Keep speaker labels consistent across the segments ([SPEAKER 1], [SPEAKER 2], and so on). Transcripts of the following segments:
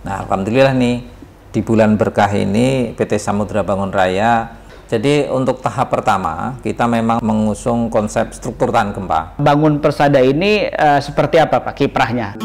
[SPEAKER 1] Nah, alhamdulillah nih di bulan berkah ini PT Samudra Bangun Raya. Jadi untuk tahap pertama kita memang mengusung konsep struktur tahan gempa.
[SPEAKER 2] Bangun Persada ini seperti apa Pak kiprahnya?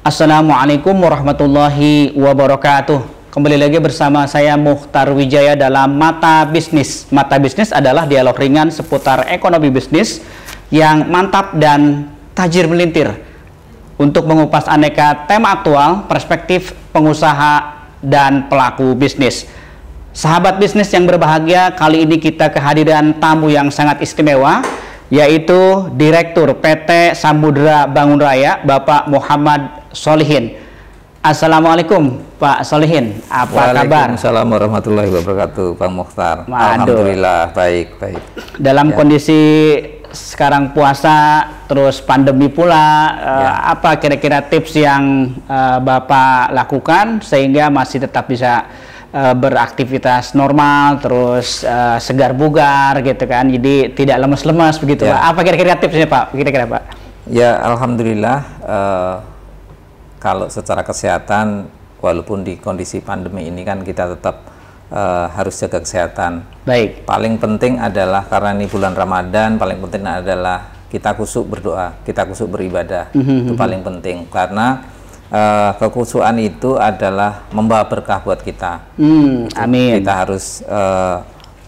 [SPEAKER 2] Assalamualaikum warahmatullahi wabarakatuh. Kembali lagi bersama saya Mukhtar Wijaya dalam Mata Bisnis. Mata Bisnis adalah dialog ringan seputar ekonomi bisnis yang mantap dan tajir melintir untuk mengupas aneka tema aktual, perspektif pengusaha dan pelaku bisnis. Sahabat bisnis yang berbahagia, kali ini kita kehadiran tamu yang sangat istimewa, yaitu Direktur PT Samudra Bangun Raya, Bapak Muhammad Solihin. Assalamualaikum Pak Solihin, apa kabar?
[SPEAKER 1] Waalaikumsalam warahmatullahi wabarakatuh, Bang Mukhtar. Alhamdulillah, baik.
[SPEAKER 2] Dalam kondisi sekarang puasa, terus pandemi pula, apa kira-kira tips yang Bapak lakukan sehingga masih tetap bisa beraktivitas normal, terus segar bugar gitu kan, jadi tidak lemes-lemes begitu Pak. Apa kira-kira tipsnya Pak? Kira-kira Pak?
[SPEAKER 1] Ya, alhamdulillah. Kalau secara kesehatan, walaupun di kondisi pandemi ini kan kita tetap harus jaga kesehatan.
[SPEAKER 2] Baik.
[SPEAKER 1] Paling penting adalah karena ini bulan Ramadan, paling penting adalah kita khusyuk berdoa, kita khusyuk beribadah. Itu paling penting karena kekhusyukan itu adalah membawa berkah buat kita.
[SPEAKER 2] Amin.
[SPEAKER 1] Kita harus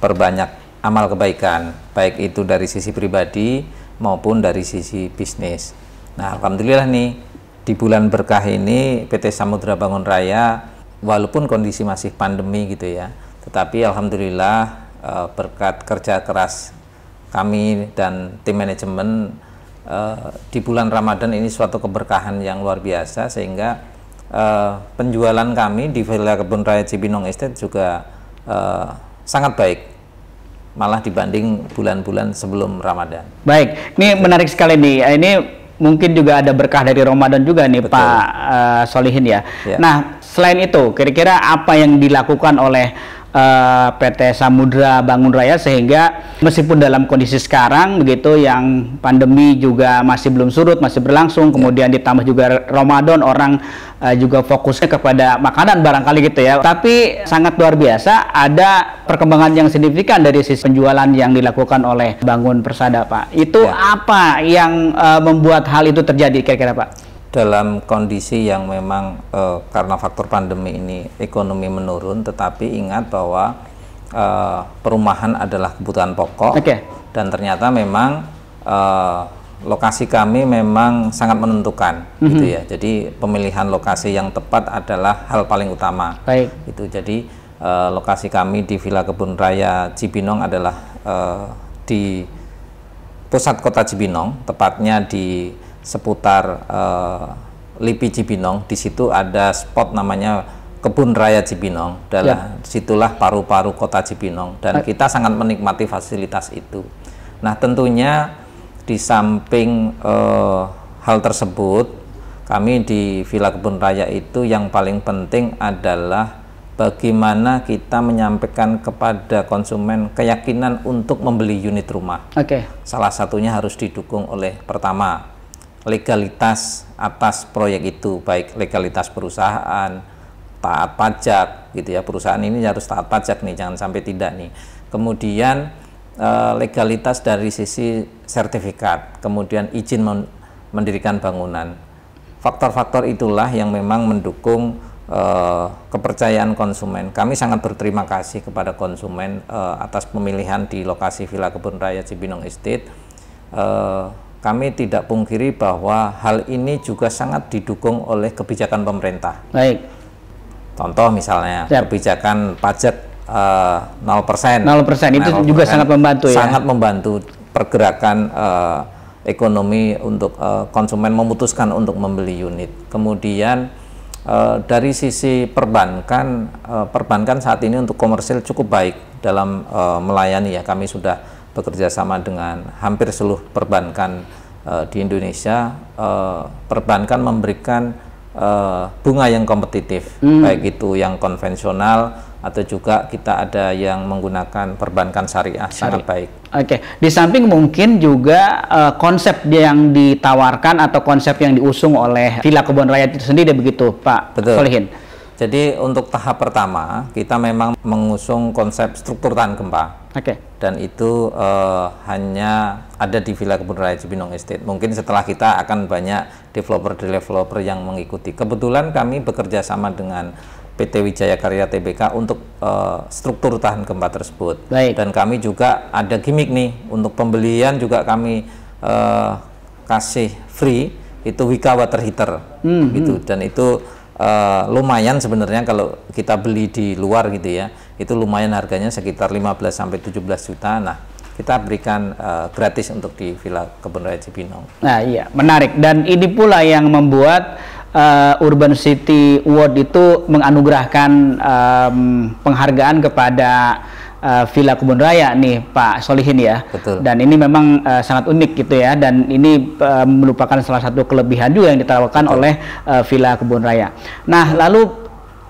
[SPEAKER 1] perbanyak amal kebaikan, baik itu dari sisi pribadi maupun dari sisi bisnis. Nah, alhamdulillah nih di bulan berkah ini PT Samudra Bangun Raya, walaupun kondisi masih pandemi gitu ya, tetapi alhamdulillah berkat kerja keras kami dan tim manajemen di bulan Ramadan ini suatu keberkahan yang luar biasa, sehingga penjualan kami di Villa Kebun Raya Cibinong Estate juga sangat baik, malah dibanding bulan-bulan sebelum Ramadan.
[SPEAKER 2] Baik, ini menarik sekali nih. Ini mungkin juga ada berkah dari Ramadan juga nih. Betul. Pak Solihin ya. Nah, selain itu, kira-kira apa yang dilakukan oleh PT Samudra Bangun Raya sehingga meskipun dalam kondisi sekarang begitu yang pandemi juga masih belum surut, masih berlangsung, kemudian ditambah juga Ramadan, orang juga fokusnya kepada makanan barangkali gitu ya, tapi sangat luar biasa ada perkembangan yang signifikan dari sisi penjualan yang dilakukan oleh Bangun Persada Pak. Itu apa yang membuat hal itu terjadi kira-kira Pak?
[SPEAKER 1] Dalam kondisi yang memang karena faktor pandemi ini ekonomi menurun, tetapi ingat bahwa perumahan adalah kebutuhan pokok. Dan ternyata memang lokasi kami memang sangat menentukan gitu ya. Jadi pemilihan lokasi yang tepat adalah hal paling utama. Itu jadi lokasi kami di Villa Kebun Raya Cibinong adalah di pusat kota Cibinong, tepatnya di seputar LIPI Cibinong. Di situ ada spot namanya Kebun Raya Cibinong, situlah paru-paru kota Cibinong, dan kita sangat menikmati fasilitas itu. Nah, tentunya di samping hal tersebut, kami di Villa Kebun Raya itu yang paling penting adalah bagaimana kita menyampaikan kepada konsumen keyakinan untuk membeli unit rumah. Salah satunya harus didukung oleh pertama, legalitas atas proyek itu, baik legalitas perusahaan, taat pajak gitu ya, perusahaan ini harus taat pajak nih, jangan sampai tidak nih. Kemudian legalitas dari sisi sertifikat, kemudian izin mendirikan bangunan. Faktor-faktor itulah yang memang mendukung kepercayaan konsumen. Kami sangat berterima kasih kepada konsumen atas pemilihan di lokasi Villa Kebun Raya Cibinong Estate. Kami tidak pungkiri bahwa hal ini juga sangat didukung oleh kebijakan pemerintah. Contoh misalnya kebijakan pajak 0%.
[SPEAKER 2] 0% itu juga sangat membantu ya.
[SPEAKER 1] Sangat membantu pergerakan ekonomi untuk konsumen memutuskan untuk membeli unit. Kemudian dari sisi perbankan, perbankan saat ini untuk komersil cukup baik dalam melayani ya. Kami sudah bekerja sama dengan hampir seluruh perbankan di Indonesia. Perbankan memberikan bunga yang kompetitif, baik itu yang konvensional atau juga kita ada yang menggunakan perbankan syariah. Sangat baik.
[SPEAKER 2] Oke, di samping mungkin juga konsep yang ditawarkan atau konsep yang diusung oleh Villa Kebun Raya itu sendiri, begitu Pak Solihin?
[SPEAKER 1] Jadi untuk tahap pertama kita memang mengusung konsep struktur tahan gempa. Dan itu hanya ada di Villa Kebun Raya Cibinong Estate. Mungkin setelah kita akan banyak developer yang mengikuti. Kebetulan kami bekerja sama dengan PT Wijaya Karya Tbk untuk struktur tahan gempa tersebut. Dan kami juga ada gimmick nih untuk pembelian juga kami kasih free itu Wika water heater gitu. Dan itu lumayan sebenarnya kalau kita beli di luar gitu ya. Itu lumayan harganya sekitar 15 sampai 17 juta. Nah, kita berikan gratis untuk di Villa Kebun Raya Cibinong.
[SPEAKER 2] Nah, iya, menarik. Dan ini pula yang membuat Urban City Award itu menganugerahkan penghargaan kepada Villa Kebun Raya nih Pak Solihin ya.
[SPEAKER 1] Betul.
[SPEAKER 2] Dan ini memang sangat unik gitu ya, dan ini merupakan salah satu kelebihan juga yang ditawarkan oleh Villa Kebun Raya. Nah, lalu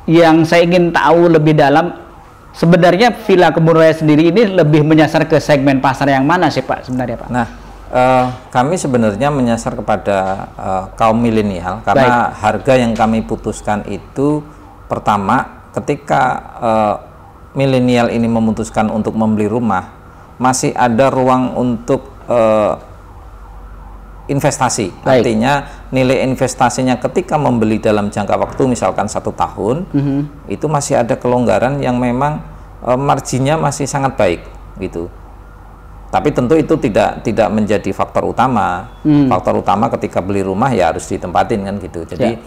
[SPEAKER 2] yang saya ingin tahu lebih dalam, sebenarnya Villa Kebun Raya sendiri ini lebih menyasar ke segmen pasar yang mana sih Pak sebenarnya Pak?
[SPEAKER 1] Nah, kami sebenarnya menyasar kepada kaum milenial karena harga yang kami putuskan itu pertama ketika milenial ini memutuskan untuk membeli rumah, masih ada ruang untuk investasi. Artinya nilai investasinya ketika membeli dalam jangka waktu misalkan 1 tahun, itu masih ada kelonggaran yang memang marginnya masih sangat baik gitu. Tapi tentu itu tidak menjadi faktor utama. Faktor utama ketika beli rumah ya harus ditempatin kan gitu. Jadi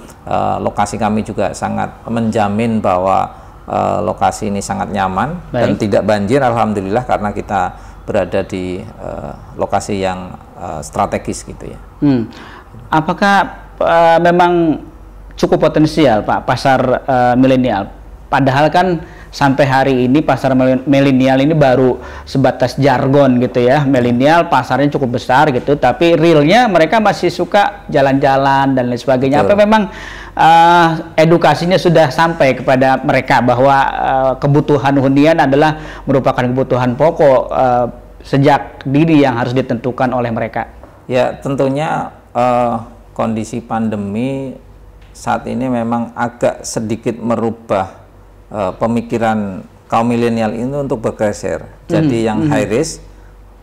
[SPEAKER 1] lokasi kami juga sangat menjamin bahwa lokasi ini sangat nyaman dan tidak banjir, alhamdulillah, karena kita berada di lokasi yang strategis gitu ya.
[SPEAKER 2] Apakah memang cukup potensial Pak pasar milenial? Padahal kan sampai hari ini pasar milenial ini baru sebatas jargon gitu ya. Milenial pasarnya cukup besar gitu, tapi realnya mereka masih suka jalan-jalan dan lain sebagainya. Apa memang edukasinya sudah sampai kepada mereka bahwa kebutuhan hunian adalah merupakan kebutuhan pokok sejak dini yang harus ditentukan oleh mereka?
[SPEAKER 1] Ya, tentunya kondisi pandemi saat ini memang agak sedikit merubah pemikiran kaum milenial ini untuk bergeser. Jadi yang high risk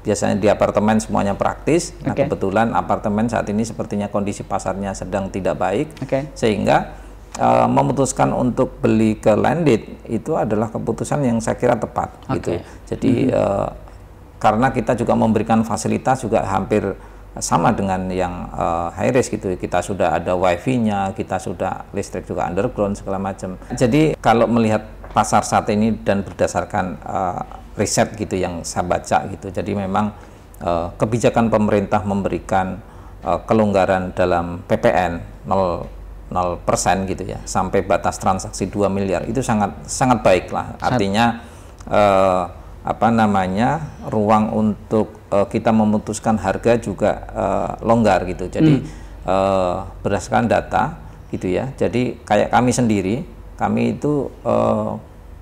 [SPEAKER 1] biasanya di apartemen semuanya praktis. Nah, kebetulan apartemen saat ini sepertinya kondisi pasarnya sedang tidak baik, sehingga memutuskan untuk beli ke landed itu adalah keputusan yang saya kira tepat gitu. Jadi karena kita juga memberikan fasilitas juga hampir sama dengan yang high risk gitu. Kita sudah ada wifi-nya, kita sudah listrik juga underground segala macam. Jadi kalau melihat pasar saat ini dan berdasarkan riset gitu yang saya baca gitu, jadi memang kebijakan pemerintah memberikan kelonggaran dalam PPN 0% gitu ya, sampai batas transaksi 2 miliar itu sangat baik lah. Artinya ruang untuk kita memutuskan harga juga longgar gitu. Jadi berdasarkan data gitu ya. Jadi kayak kami sendiri, kami itu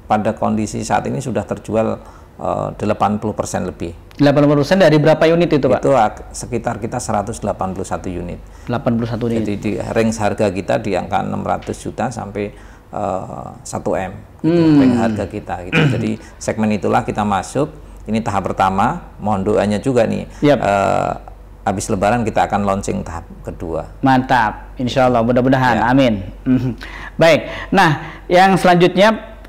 [SPEAKER 1] pada kondisi saat ini sudah terjual 80% lebih.
[SPEAKER 2] 80% dari berapa unit itu Pak?
[SPEAKER 1] Itu sekitar kita 181 unit.
[SPEAKER 2] 81 unit.
[SPEAKER 1] Jadi di range harga kita di angka 600 juta sampai 1M gitu, range harga kita gitu. Jadi segmen itulah kita masuk. Ini tahap pertama, mohon doanya juga nih. Habis Lebaran kita akan launching tahap kedua.
[SPEAKER 2] Mantap, insya Allah, mudah-mudahan, amin. Baik, nah yang selanjutnya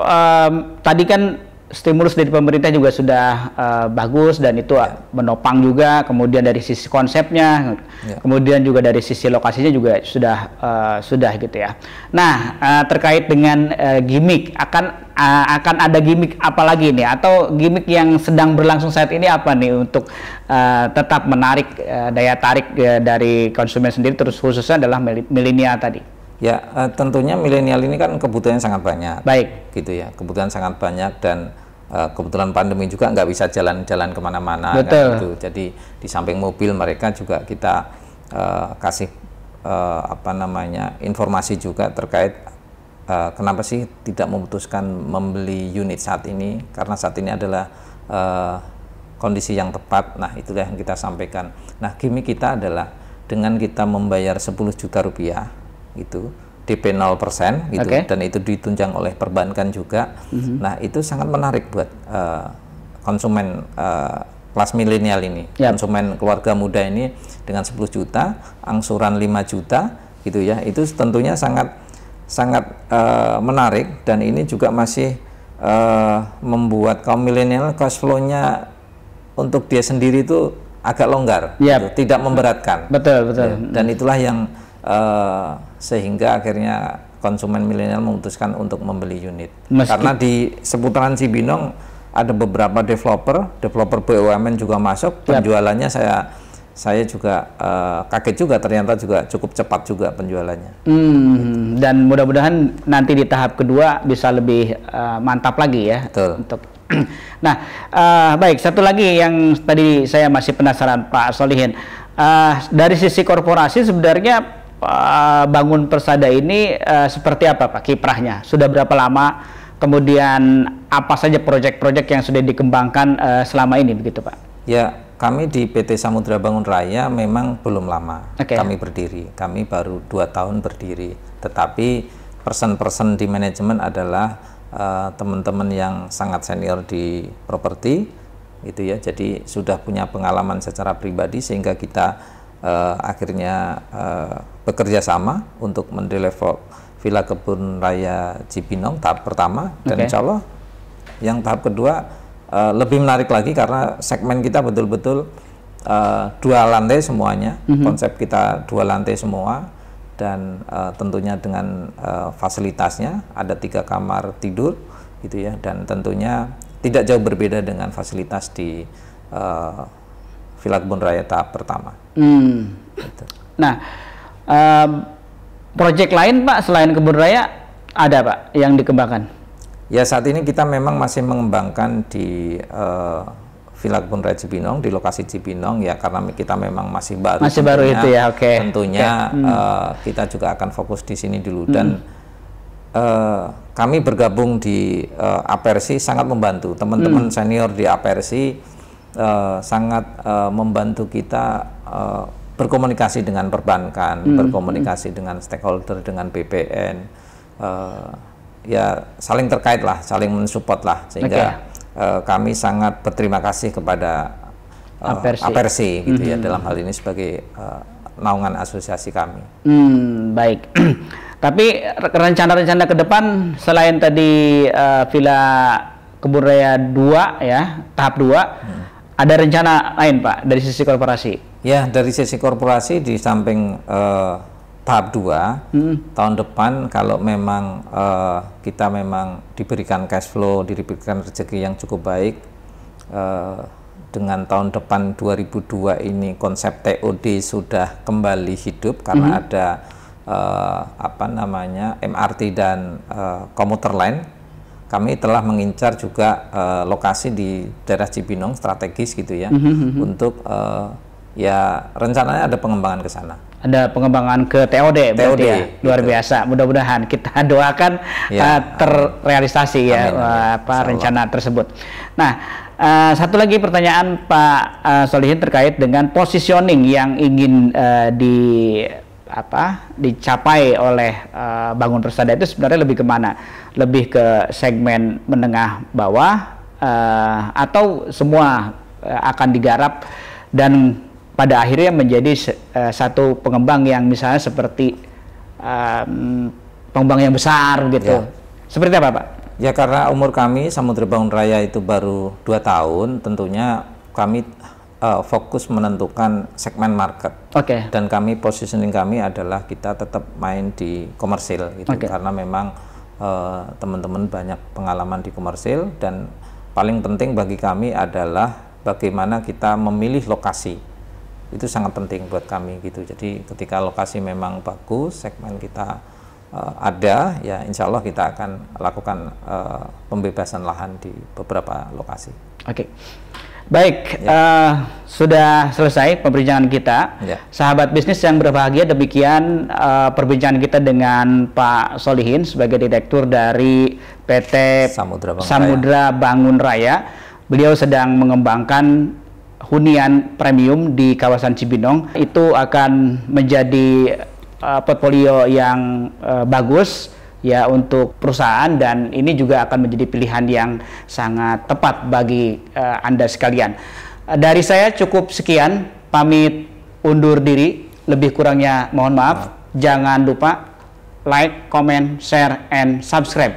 [SPEAKER 2] tadi kan stimulus dari pemerintah juga sudah bagus dan itu menopang juga, kemudian dari sisi konsepnya, kemudian juga dari sisi lokasinya juga sudah gitu ya. Nah, terkait dengan gimmick, akan ada gimmick apa lagi nih, atau gimmick yang sedang berlangsung saat ini apa nih untuk tetap menarik daya tarik dari konsumen sendiri, terus khususnya adalah milenial tadi?
[SPEAKER 1] Ya, tentunya milenial ini kan kebutuhannya sangat banyak.
[SPEAKER 2] Baik.
[SPEAKER 1] Gitu ya, kebutuhan sangat banyak dan kebetulan pandemi juga nggak bisa jalan-jalan kemana-mana.
[SPEAKER 2] Betul.
[SPEAKER 1] Kan, gitu. Jadi di samping mobil mereka juga kita kasih informasi juga terkait kenapa sih tidak memutuskan membeli unit saat ini, karena saat ini adalah kondisi yang tepat. Nah, itulah yang kita sampaikan. Nah, gimmick kita adalah dengan kita membayar 10 juta rupiah itu DP 0% gitu, dan itu ditunjang oleh perbankan juga. Nah, itu sangat menarik buat konsumen kelas milenial ini, konsumen keluarga muda ini. Dengan 10 juta angsuran 5 juta gitu ya, itu tentunya sangat menarik, dan ini juga masih membuat kaum milenial cash flow-nya untuk dia sendiri itu agak longgar, gitu, tidak memberatkan.
[SPEAKER 2] Betul.
[SPEAKER 1] Ya, dan itulah yang sehingga akhirnya konsumen milenial memutuskan untuk membeli unit. Karena di seputaran Cibinong ada beberapa developer BUMN juga masuk, penjualannya saya juga kaget juga, ternyata juga cukup cepat juga penjualannya.
[SPEAKER 2] Dan mudah-mudahan nanti di tahap kedua bisa lebih mantap lagi ya.
[SPEAKER 1] Betul.
[SPEAKER 2] Nah, baik, satu lagi yang tadi saya masih penasaran Pak Solihin, dari sisi korporasi sebenarnya Bangun Persada ini seperti apa Pak kiprahnya? Sudah berapa lama? Kemudian apa saja proyek-proyek yang sudah dikembangkan selama ini begitu Pak?
[SPEAKER 1] Ya, kami di PT Samudra Bangun Raya memang belum lama kami berdiri. Kami baru 2 tahun berdiri. Tetapi person-person di manajemen adalah teman-teman yang sangat senior di properti, gitu ya. Jadi sudah punya pengalaman secara pribadi sehingga kita akhirnya bekerja sama untuk mendevelop Villa Kebun Raya Cibinong tahap pertama, dan insya Allah yang tahap kedua lebih menarik lagi karena segmen kita betul-betul 2 lantai semuanya. Konsep kita 2 lantai semua, dan tentunya dengan fasilitasnya ada 3 kamar tidur gitu ya, dan tentunya tidak jauh berbeda dengan fasilitas di Villa Kebun Raya tahap pertama. Gitu. Nah,
[SPEAKER 2] proyek lain Pak selain Kebun Raya ada Pak yang dikembangkan?
[SPEAKER 1] Ya, saat ini kita memang masih mengembangkan di Villa Kebun Raya Cibinong, di lokasi Cibinong ya, karena kita memang masih baru.
[SPEAKER 2] Masih baru itu ya,
[SPEAKER 1] Tentunya kita juga akan fokus di sini dulu, dan kami bergabung di Apersi sangat membantu. Teman-teman senior di Apersi sangat membantu kita berkomunikasi dengan perbankan, berkomunikasi dengan stakeholder, dengan BPN, ya saling terkait lah, saling mensupport lah, sehingga kami sangat berterima kasih kepada Apersi gitu ya, dalam hal ini sebagai naungan asosiasi kami.
[SPEAKER 2] Baik. Tapi rencana-rencana ke depan selain tadi Villa Kebun Raya 2 ya, tahap 2, ada rencana lain Pak dari sisi korporasi?
[SPEAKER 1] Ya, dari sisi korporasi di samping tahap 2, tahun depan kalau memang kita memang diberikan cash flow, diberikan rezeki yang cukup baik, dengan tahun depan 2002 ini konsep TOD sudah kembali hidup karena ada MRT dan komuter line. Kami telah mengincar juga lokasi di daerah Cibinong strategis gitu ya, untuk ya rencananya ada pengembangan ke sana.
[SPEAKER 2] Ada pengembangan ke TOD berarti ya. Luar biasa. Mudah-mudahan kita doakan terrealisasi ya rencana tersebut. Nah, satu lagi pertanyaan Pak Solihin terkait dengan positioning yang ingin dicapai oleh Bangun Persada itu sebenarnya lebih kemana? Lebih ke segmen menengah bawah atau semua akan digarap dan pada akhirnya menjadi satu pengembang yang misalnya seperti pengembang yang besar gitu. Seperti apa Pak?
[SPEAKER 1] Ya karena umur kami Samudra Bangun Raya itu baru 2 tahun, tentunya kami fokus menentukan segmen market. Dan kami positioning kami adalah kita tetap main di komersil gitu, karena memang teman-teman banyak pengalaman di komersil, dan paling penting bagi kami adalah bagaimana kita memilih lokasi. Itu sangat penting buat kami gitu. Jadi ketika lokasi memang bagus, segmen kita ada, ya insya Allah kita akan lakukan pembebasan lahan di beberapa lokasi.
[SPEAKER 2] Baik, sudah selesai perbincangan kita. Sahabat bisnis yang berbahagia, demikian perbincangan kita dengan Pak Solihin sebagai Direktur dari PT Samudra Bangun Raya. Beliau sedang mengembangkan hunian premium di kawasan Cibinong. Itu akan menjadi portfolio yang bagus ya untuk perusahaan, dan ini juga akan menjadi pilihan yang sangat tepat bagi Anda sekalian. Dari saya cukup sekian, pamit undur diri, lebih kurangnya mohon maaf. Jangan lupa like, comment, share, and subscribe.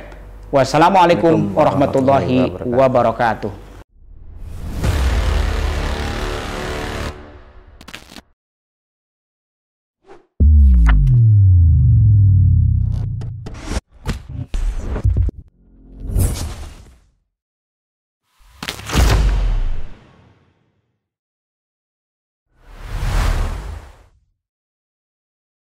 [SPEAKER 2] Wassalamualaikum warahmatullahi wabarakatuh.